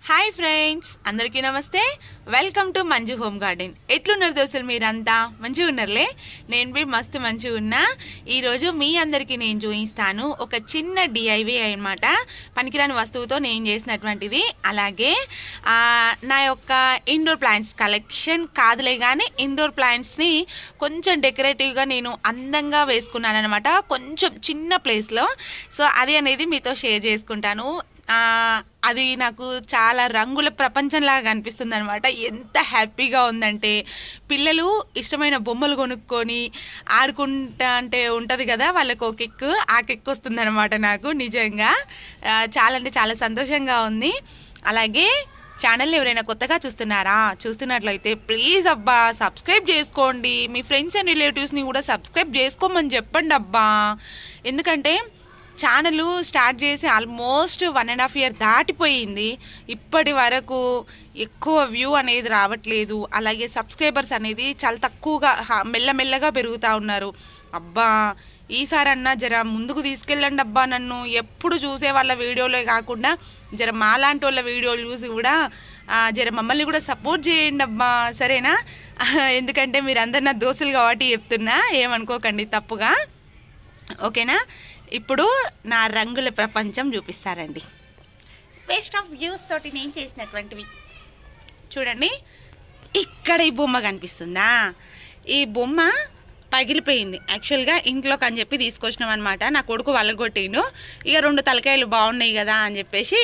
Hi friends, అందరికీ నమస్తే. Welcome to Manju home garden. ఎట్లున్నారు దోస్తులు? మీరంతా మంచిగా ఉన్నారులే. నేను బి మస్తు మంచిగా ఉన్నా. ఈరోజు మీ అందరికీ నేను చూపిస్తాను ఒక చిన్న డిఐవై అనమాట. పనికిరాని వస్తువుతో నేను చేసినటువంటిది. అలాగే నా యొక్క ఇండోర్ ప్లాంట్స్ కలెక్షన్ కాదులే కానీ ఇండోర్ ప్లాంట్స్ని కొంచెం డెకరేటివ్గా నేను అందంగా వేసుకున్నాను అనమాట, కొంచెం చిన్న ప్లేస్లో. సో అది అనేది మీతో షేర్ చేసుకుంటాను. అది నాకు చాలా రంగుల ప్రపంచంలాగా అనిపిస్తుంది అనమాట. ఎంత హ్యాపీగా ఉందంటే, పిల్లలు ఇష్టమైన బొమ్మలు కొనుక్కొని ఆడుకుంటా అంటే ఉంటుంది కదా, వాళ్ళకు ఒక కిక్, ఆ కిక్ వస్తుంది అనమాట నాకు. నిజంగా చాలా అంటే చాలా సంతోషంగా ఉంది. అలాగే ఛానల్ని ఎవరైనా కొత్తగా చూస్తున్నట్లయితే ప్లీజ్ అబ్బా సబ్స్క్రైబ్ చేసుకోండి. మీ ఫ్రెండ్స్ అండ్ రిలేటివ్స్ని కూడా సబ్స్క్రైబ్ చేసుకోమని చెప్పండి అబ్బా. ఎందుకంటే ఛానల్ స్టార్ట్ చేసి ఆల్మోస్ట్ 1.5 year దాటిపోయింది. ఇప్పటి వరకు ఎక్కువ వ్యూ అనేది రావట్లేదు. అలాగే సబ్స్క్రైబర్స్ అనేది చాలా తక్కువగా మెల్లమెల్లగా పెరుగుతూ ఉన్నారు. అబ్బా ఈసారన్నా జర ముందుకు తీసుకెళ్ళండి అబ్బా నన్ను. ఎప్పుడు చూసే వాళ్ళ వీడియోలే కాకుండా జర మాలాంటి వాళ్ళ వీడియోలు చూసి కూడా జర మమ్మల్ని కూడా సపోర్ట్ చేయండి అబ్బా, సరేనా? ఎందుకంటే మీరు అందరు నా దోస్తులు కాబట్టి చెప్తున్నా, ఏమనుకోకండి తప్పుగా, ఓకేనా? ఇప్పుడు నా రంగుల ప్రపంచం చూపిస్తారండి. వేస్ట్ ఆఫ్ వ్యూస్ తోటి నేను చేసినటువంటివి చూడండి. ఇక్కడ ఈ బొమ్మ కనిపిస్తుందా? ఈ బొమ్మ పగిలిపోయింది. యాక్చువల్గా ఇంట్లోకి అని చెప్పి తీసుకొచ్చినాం అనమాట. నా కొడుకు వలగొట్టిండు. ఇక 2 తలకాయలు బాగున్నాయి కదా అని చెప్పేసి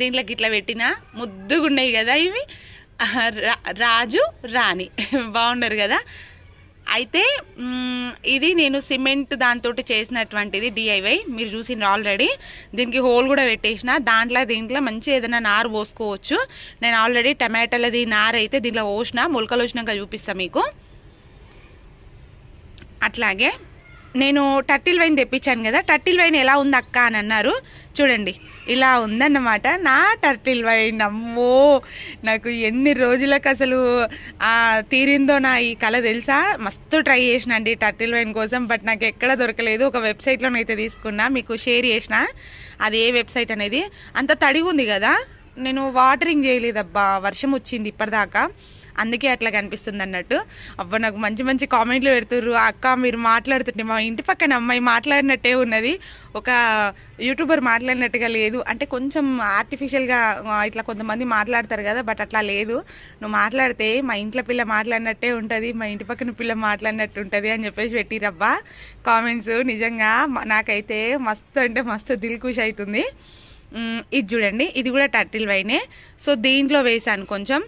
దీంట్లోకి ఇట్లా పెట్టిన. ముద్దుగా ఉన్నాయి కదా ఇవి, రాజు రాణి బాగున్నారు కదా. అయితే ఇది నేను సిమెంట్ దాంతో చేసినటువంటిది డిఐవై. మీరు చూసిండ్రు ఆల్రెడీ. దీనికి హోల్ కూడా పెట్టేసిన. దీంట్లో మంచి ఏదైనా నారు పోసుకోవచ్చు. నేను ఆల్రెడీ టమాటాలది నారు అయితే దీంట్లో పోసిన, మొలకలు వచ్చినాక చూపిస్తాను మీకు. అట్లాగే నేను టర్టిల్ వైన్ తెప్పించాను కదా, టర్టిల్ వైన్ ఎలా ఉంది అక్క అని అన్నారు. చూడండి ఇలా ఉందన్నమాట నా టర్టిల్ వైన్. అమ్మో, నాకు ఎన్ని రోజులకు అసలు తీరిందో నా ఈ కళ తెలుసా. మస్తు ట్రై చేసిన అండి టర్టిల్ వైన్ కోసం, బట్ నాకు ఎక్కడ దొరకలేదు. ఒక వెబ్సైట్లోనైతే తీసుకున్నా, మీకు షేర్ చేసిన. అది ఏ వెబ్సైట్ అనేది. అంత తడిగా ఉంది కదా, నేను వాటరింగ్ చేయలేదబ్బా, వర్షం వచ్చింది ఇప్పటిదాకా, అందుకే అట్లా కనిపిస్తుంది అన్నట్టు. అబ్బా నాకు మంచి మంచి కామెంట్లు పెడుతుర్రు. అక్క మీరు మాట్లాడుతుంటే మా ఇంటి పక్కన అమ్మాయి మాట్లాడినట్టే ఉన్నది, ఒక యూట్యూబర్ మాట్లాడినట్టుగా లేదు. అంటే కొంచెం ఆర్టిఫిషియల్గా ఇట్లా కొంతమంది మాట్లాడతారు కదా, బట్ అట్లా లేదు. నువ్వు మాట్లాడితే మా ఇంట్లో పిల్ల మాట్లాడినట్టే ఉంటుంది, మా ఇంటి పక్కన పిల్ల మాట్లాడినట్టు ఉంటుంది అని చెప్పేసి పెట్టిరబ్బా కామెంట్స్. నిజంగా నాకైతే మస్తు అంటే మస్తు దిల్ ఖుష్ అవుతుంది. ఇది చూడండి, ఇది కూడా టర్టిల్ వైనే. సో దీంట్లో వేసాను కొంచెం.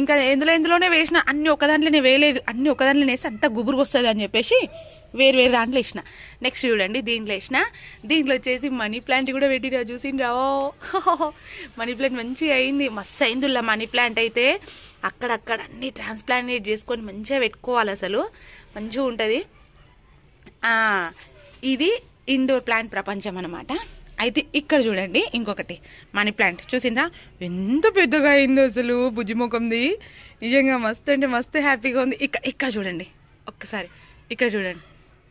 ఇంకా ఎందులోనే వేసిన, అన్ని ఒక దాంట్లోనే వేయలేదు. అన్ని ఒక దాంట్లో వేస్తే అంత గుబురుగా వస్తుంది అని చెప్పేసి వేరు దాంట్లో వేసిన. నెక్స్ట్ చూడండి, దీంట్లో వేసిన. దీంట్లో వచ్చేసి మనీ ప్లాంట్ కూడా పెట్టిరా, చూసిండ్రా? మనీ ప్లాంట్ మంచిగా అయింది, మస్తు అయిందిలా మనీ ప్లాంట్ అయితే. అక్కడక్కడ అన్ని ట్రాన్స్ప్లాంట్ చేసుకొని మంచిగా పెట్టుకోవాలి, అసలు మంచిగా ఉంటుంది. ఇది ఇండోర్ ప్లాంట్ ప్రపంచం అనమాట. అయితే ఇక్కడ చూడండి ఇంకొకటి మనీ ప్లాంట్, చూసిండ్రా ఎంత పెద్దగా అయిందో అసలు, బుజ్జిముఖంది. నిజంగా మస్తు అంటే మస్తు హ్యాపీగా ఉంది. ఇక్కడ చూడండి ఒక్కసారి, ఇక్కడ చూడండి.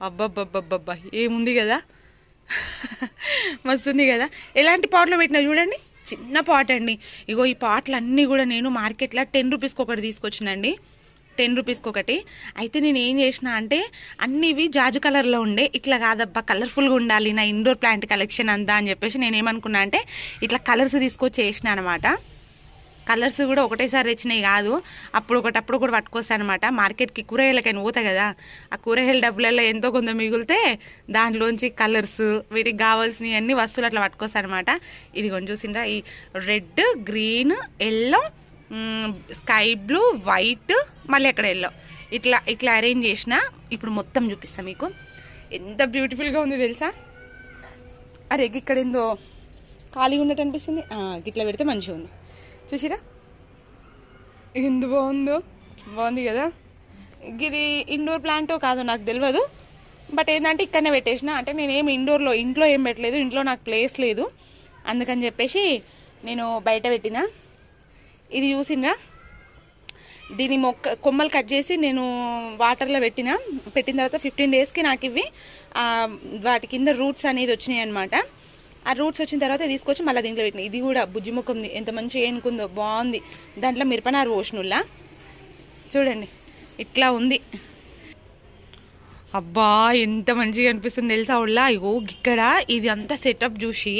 అబ్బబ్బబ్బబ్బబ్బా ఏముంది కదా, మస్తుంది కదా. ఎలాంటి పాట్లో పెట్టినా చూడండి, చిన్న పాట్ అండి. ఇగో ఈ పాటలు అన్నీ కూడా నేను మార్కెట్లో 10 రూపీస్కి ఒకటి తీసుకొచ్చినండి, 10 రూపీస్కి ఒకటి. అయితే నేను ఏం చేసిన అంటే అన్ని ఇవి జాజు కలర్లో ఉండే, ఇట్లా కాదబ్బా కలర్ఫుల్గా ఉండాలి నా ఇండోర్ ప్లాంట్ కలెక్షన్ అంతా అని చెప్పేసి నేను ఏమనుకున్నా అంటే ఇట్లా కలర్స్ తీసుకొచ్చి వేసిన అనమాట. కలర్స్ కూడా ఒకటేసారి తెచ్చినాయి కాదు, అప్పుడు కూడా పట్టుకొస్తాను అనమాట. మార్కెట్కి కూరగాయలకైనా పోతా కదా, ఆ కూరగాయల డబ్బులలో ఎంతో కొంత మిగిలితే దాంట్లోంచి కలర్స్, వీటికి కావాల్సినవి అన్ని వస్తువులు అట్లా పట్టుకొస్తాను అనమాట. ఇది కొంచెం చూసిండ్రా, ఈ red, green, yellow, sky blue, white, మళ్ళీ అక్కడ ఎల్లో, ఇట్లా అరేంజ్ చేసిన. ఇప్పుడు మొత్తం చూపిస్తాను మీకు. ఎంత బ్యూటిఫుల్గా ఉంది తెలుసా. అరే ఇక్కడ ఏందో ఖాళీగా ఉన్నట్టు అనిపిస్తుంది, ఇట్లా పెడితే మంచిగా ఉంది. చూసిరా ఎంత బాగుందో, బాగుంది కదా. ఇది ఇండోర్ ప్లాంటో కాదో నాకు తెలియదు, బట్ ఏంటంటే ఇక్కడనే పెట్టేసిన. అంటే నేనేం ఇంట్లో ఏం పెట్టలేదు, ఇంట్లో నాకు ప్లేస్ లేదు, అందుకని చెప్పేసి నేను బయట పెట్టిన. ఇది చూసినా, దీని కొమ్మలు కట్ చేసి నేను వాటర్లో పెట్టిన తర్వాత 15 daysకి నాకు ఇవి వాటి కింద రూట్స్ అనేది వచ్చినాయి అనమాట. ఆ రూట్స్ వచ్చిన తర్వాత తీసుకొచ్చి మళ్ళీ దీంట్లో పెట్టిన. ఇది కూడా బుజ్జి ముఖంది, ఎంత మంచిగా ఏనుకుందో, బాగుంది. దాంట్లో మిరపనారు పోషనుల్లా చూడండి ఇట్లా ఉంది. అబ్బా ఎంత మంచిగా అనిపిస్తుంది తెలుసా ఉళ్ళా. ఇగో ఇక్కడ ఇది అంతా సెటప్ చూసి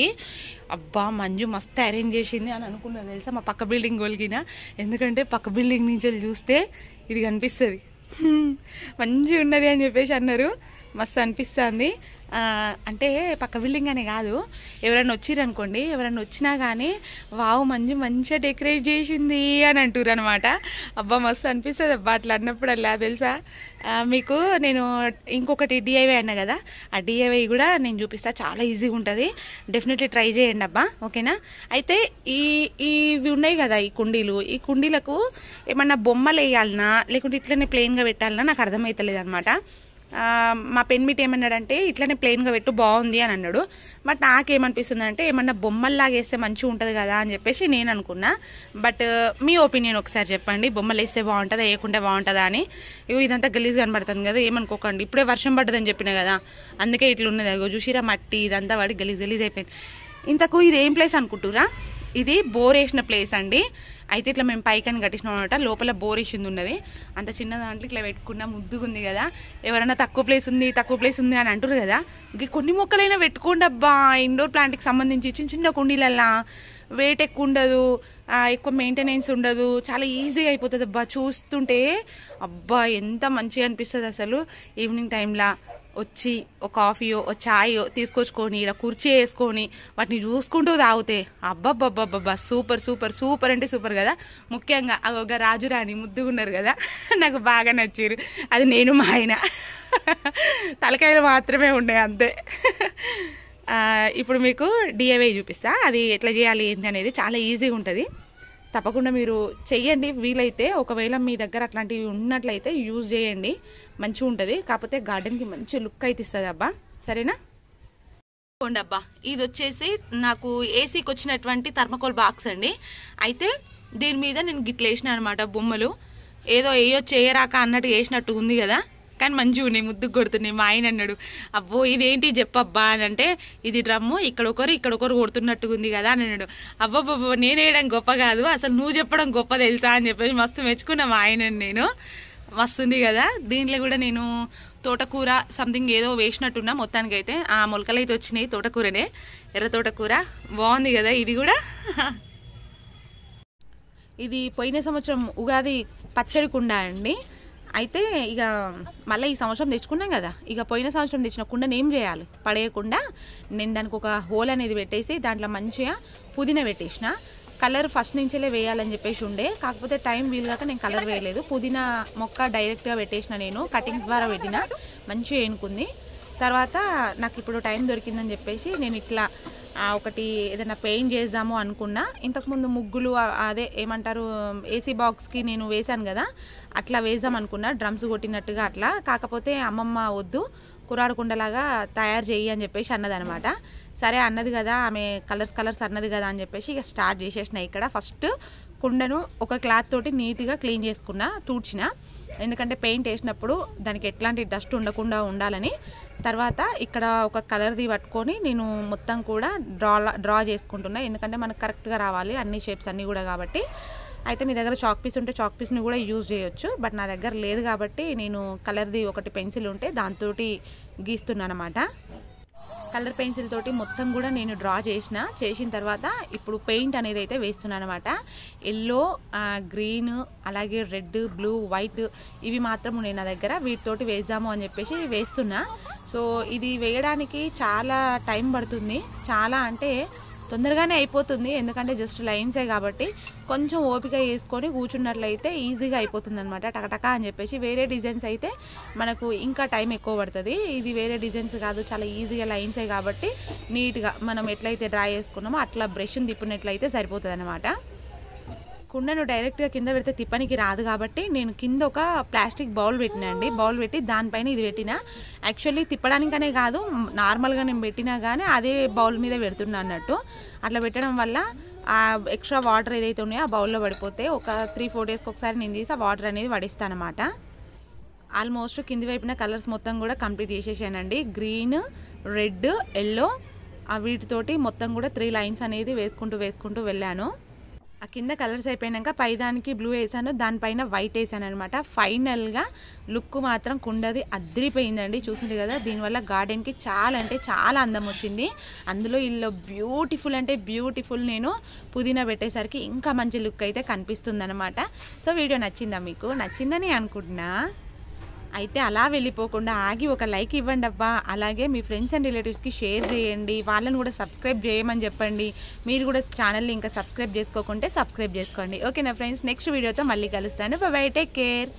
అబ్బా మంజు మస్తు అరేంజ్ చేసింది అని అనుకున్నాను తెలుసా మా పక్క బిల్డింగ్ వాళ్ళకిన. ఎందుకంటే పక్క బిల్డింగ్ నుంచి చూస్తే ఇది కనిపిస్తుంది, మంచిగా ఉన్నది అని చెప్పేసి అన్నారు. మస్తు అనిపిస్తుంది. అంటే పక్క బిల్డింగ్ అనే కాదు, ఎవరైనా వచ్చిరనుకోండి, ఎవరైనా వచ్చినా కానీ వావ్ మంజు మంచిగా డెకరేట్ చేసింది అని అంటారు అనమాట. అబ్బా మస్తు అనిపిస్తుంది అబ్బా అట్లా అన్నప్పుడు అలా తెలుసా. మీకు నేను ఇంకొకటి డిఐవై అన్నా కదా, ఆ డిఐవై కూడా నేను చూపిస్తా, చాలా ఈజీగా ఉంటుంది. డెఫినెట్లీ ట్రై చేయండి అబ్బా, ఓకేనా. అయితే ఇవి ఉన్నాయి కదా ఈ కుండీలు, ఈ కుండీలకు ఏమన్నా బొమ్మలు వేయాలన్నా లేకుంటే ఇట్లనే ప్లెయిన్గా పెట్టాలన్నా నాకు అర్థమవుతలేదు అనమాట. మా పెన్మిట్ ఏమన్నాడంటే ఇట్లనే ప్లెయిన్గా పెట్టు బాగుంది అని అన్నాడు. బట్ నాకేమనిపిస్తుంది అంటే ఏమన్నా బొమ్మల్లాగా వేస్తే మంచిగా ఉంటుంది కదా అని చెప్పేసి నేను అనుకున్నా. బట్ మీ ఒపీనియన్ ఒకసారి చెప్పండి, బొమ్మలు వేస్తే బాగుంటుందా వేయకుంటే బాగుంటుందా అని. ఇదంతా గలీజ్ కనబడుతుంది కదా, ఏమనుకోకండి. ఇప్పుడే వర్షం పడ్డదని చెప్పిన కదా, అందుకే ఇట్లున్నది. అగో చూసిరా మట్టి ఇదంతా వాడి గలీజ్ అయిపోయింది. ఇంతకు ఇది ఏం ప్లేస్ అనుకుంటురా? ఇది బోర్ వేసిన ప్లేస్ అండి. అయితే ఇట్లా మేము పైకని కట్టించినాం అనమాట. లోపల బోర్ వేసింది ఉన్నది. అంత చిన్న దాంట్లో ఇట్లా పెట్టుకున్నా ముద్దుగా ఉంది కదా. ఎవరైనా తక్కువ ప్లేస్ ఉంది అని అంటారు కదా, కొన్ని మొక్కలైనా పెట్టుకోండి అబ్బా. ఇండోర్ ప్లాంట్కి సంబంధించి చిన్న చిన్న కుండీలల్లా వెయిట్ ఎక్కువ ఉండదు, ఎక్కువ మెయింటెనెన్స్ ఉండదు, చాలా ఈజీగా అయిపోతుంది అబ్బా. చూస్తుంటే అబ్బా ఎంత మంచిగా అనిపిస్తుంది అసలు. ఈవినింగ్ టైంలో వచ్చి ఒక కాఫీయో ఒక ఛాయో తీసుకొచ్చుకొని ఇక్కడ కుర్చీ వేసుకొని వాటిని చూసుకుంటూ తాగితే అబ్బబ్బబ్బబ్బబ్బా సూపర్ సూపర్ సూపర్ అంటే సూపర్ కదా. ముఖ్యంగా ఒక రాజురాణి ముద్దుగా ఉన్నారు కదా, నాకు బాగా నచ్చారు. అది నేను మా ఆయన తలకాయలు మాత్రమే ఉన్నాయి అంతే. ఇప్పుడు మీకు డిఐవై చూపిస్తా, అది ఎట్లా చేయాలి ఏంటి అనేది. చాలా ఈజీగా ఉంటుంది, తప్పకుండా మీరు చెయ్యండి వీలైతే. ఒకవేళ మీ దగ్గర అట్లాంటివి ఉన్నట్లయితే యూజ్ చేయండి, మంచిగా ఉంటుంది. కాకపోతే గార్డెన్కి మంచి లుక్ అయితే ఇస్తుంది అబ్బా, సరేనా. అబ్బా ఇది వచ్చేసి నాకు ఏసీకి వచ్చినటువంటి థర్మకోల్ బాక్స్ అండి. అయితే దీని మీద నేను గిట్ల వేసిన అనమాట బొమ్మలు. ఏదో చేయరాక అన్నట్టు వేసినట్టు ఉంది కదా, కానీ మంచిగా ఉన్నాయి, ముద్దుకు కొడుతున్నాయి. మా ఆయన అన్నాడు అబ్బో ఇదేంటి చెప్పబ్బా అని అంటే, ఇది డ్రమ్ము ఇక్కడొకరు కొడుతున్నట్టుగా ఉంది కదా అని అన్నాడు. అబ్బబ్బబ్బో నేను వేయడం గొప్ప కాదు, అసలు నువ్వు చెప్పడం గొప్ప తెలుసా అని చెప్పేసి మస్తు మెచ్చుకున్నా మా ఆయనని నేను. మస్తుంది కదా. దీంట్లో కూడా నేను తోటకూర సంథింగ్ ఏదో వేసినట్టున్నా. మొత్తానికి అయితే ఆ మొలకలు అయితే వచ్చినాయి, తోటకూరనే, ఎర్ర తోటకూర బాగుంది కదా. ఇది కూడా ఇది పోయిన సంవత్సరం ఉగాది పచ్చడి కుండ అండి. అయితే ఇక మళ్ళీ ఈ సంవత్సరం తెచ్చుకున్నాం కదా, ఇక పోయిన సంవత్సరం తెచ్చిన కుండని ఏం చేయాలి, పడేయకుండా నేను దానికి ఒక హోల్ అనేది పెట్టేసి దాంట్లో మంచిగా పుదీనా పెట్టేసిన. కలర్ ఫస్ట్ నుంచేలే వేయాలని చెప్పేసి ఉండే, కాకపోతే టైం వీలుగాక నేను కలర్ వేయలేదు. పుదీనా మొక్క డైరెక్ట్గా పెట్టేసిన, నేను కటింగ్స్ ద్వారా పెట్టిన, మంచిగా ఏనుకుంది. తర్వాత నాకు ఇప్పుడు టైం దొరికిందని చెప్పేసి నేను ఇట్లా ఒకటి ఏదైనా పెయింట్ చేద్దాము అనుకున్నా. ఇంతకుముందు ముగ్గులు అదే ఏమంటారు ఏసీ బాక్స్కి నేను వేశాను కదా, అట్లా వేద్దాం అనుకున్నా, డ్రమ్స్ కొట్టినట్టుగా అట్లా. కాకపోతే అమ్మమ్మ వద్దు కురాడు కుండలాగా తయారు చేయి అని చెప్పేసి అన్నదనమాట. సరే అన్నది కదా, ఆమె కలర్స్ అన్నది కదా అని చెప్పేసి ఇక స్టార్ట్ చేసేసిన. ఇక్కడ ఫస్ట్ కుండను ఒక క్లాత్ తోటి నీట్గా క్లీన్ చేసుకున్నా, తూడ్చిన. ఎందుకంటే పెయింట్ వేసినప్పుడు దానికి ఎట్లాంటి డస్ట్ ఉండకుండా ఉండాలని. తర్వాత ఇక్కడ ఒక కలర్ది పట్టుకొని నేను మొత్తం కూడా డ్రా చేసుకుంటున్నా, ఎందుకంటే మనకు కరెక్ట్గా రావాలి అన్ని షేప్స్ అన్నీ కూడా కాబట్టి. అయితే మీ దగ్గర చాక్ పీస్ ఉంటే చాక్ పీస్ని కూడా యూజ్ చేయొచ్చు, బట్ నా దగ్గర లేదు కాబట్టి నేను కలర్ది ఒకటి పెన్సిల్ ఉంటే దాంతో గీస్తున్నాను అనమాట. కలర్ పెన్సిల్ తోటి మొత్తం కూడా నేను డ్రా చేసిన తర్వాత ఇప్పుడు పెయింట్ అనేది అయితే వేస్తున్నాను అనమాట. ఎల్లో, గ్రీన్, అలాగే రెడ్, బ్లూ, వైట్ ఇవి మాత్రం ఉన్నాయి నా దగ్గర. వీటితోటి వేద్దాము అని చెప్పేసి వేస్తున్నా. సో ఇది వేయడానికి చాలా టైం పడుతుంది, చాలా అంటే తొందరగానే అయిపోతుంది, ఎందుకంటే జస్ట్ లైన్సే కాబట్టి. కొంచెం ఓపిక వేసుకొని కూర్చున్నట్లయితే ఈజీగా అయిపోతుంది అనమాట, టకటక అని చెప్పేసి. వేరే డిజైన్స్ అయితే మనకు ఇంకా టైం ఎక్కువ పడుతుంది. ఇది వేరే డిజైన్స్ కాదు, చాలా ఈజీగా లైన్సే కాబట్టి నీట్గా మనం ఎట్లయితే డ్రా చేసుకున్నామో అట్లా బ్రష్ని తిప్పినట్లయితే సరిపోతుంది అనమాట. కుండను డైరెక్ట్గా కింద పెడితే తిప్పనికి రాదు కాబట్టి నేను కింద ఒక ప్లాస్టిక్ బౌల్ పెట్టినా అండి. బౌల్ పెట్టి దానిపైన ఇది పెట్టినా. యాక్చువల్లీ తిప్పడానికనే కాదు, నార్మల్గా నేను పెట్టినా కానీ అదే బౌల్ మీద పెడుతున్నా అన్నట్టు. అట్లా పెట్టడం వల్ల ఆ ఎక్స్ట్రా వాటర్ ఏదైతే ఉన్నాయో ఆ బౌల్లో పడిపోతే ఒక 3-4 డేస్కి ఒకసారి నేను తీసి ఆ వాటర్ అనేది పడిస్తాను అనమాట. ఆల్మోస్ట్ కింది వైపున కలర్స్ మొత్తం కూడా కంప్లీట్ చేసేసానండి. గ్రీన్, రెడ్, ఎల్లో, వీటితోటి మొత్తం కూడా 3 లైన్స్ అనేది వేసుకుంటూ వెళ్ళాను. ఆ కింద కలర్స్ అయిపోయాక పైదానికి బ్లూ వేసాను, దానిపైన వైట్ వేసాను అనమాట. ఫైనల్గా లుక్ మాత్రం కుండది అదిరిపోయిందండి. చూసింది కదా, దీనివల్ల గార్డెన్కి చాలా అంటే చాలా అందం వచ్చింది. అందులో ఇల్లు బ్యూటిఫుల్ అంటే బ్యూటిఫుల్ నేను పుదీనా పెట్టేసరికి ఇంకా మంచి లుక్ అయితే కనిపిస్తుంది అనమాట. సో వీడియో నచ్చిందా మీకు? నచ్చిందని అనుకుంటున్నా. అయితే అలా వెళ్ళిపోకుండా ఆగి ఒక లైక్ ఇవ్వండి అబ్బా. అలాగే మీ ఫ్రెండ్స్ అండ్ రిలేటివ్స్కి షేర్ చేయండి, వాళ్ళని కూడా సబ్స్క్రైబ్ చేయమని చెప్పండి. మీరు కూడా ఛానల్ని ఇంకా సబ్స్క్రైబ్ చేసుకోకుంటే సబ్స్క్రైబ్ చేసుకోండి. ఓకేనా ఫ్రెండ్స్, నెక్స్ట్ వీడియోతో మళ్ళీ కలుస్తాను. By by, take care.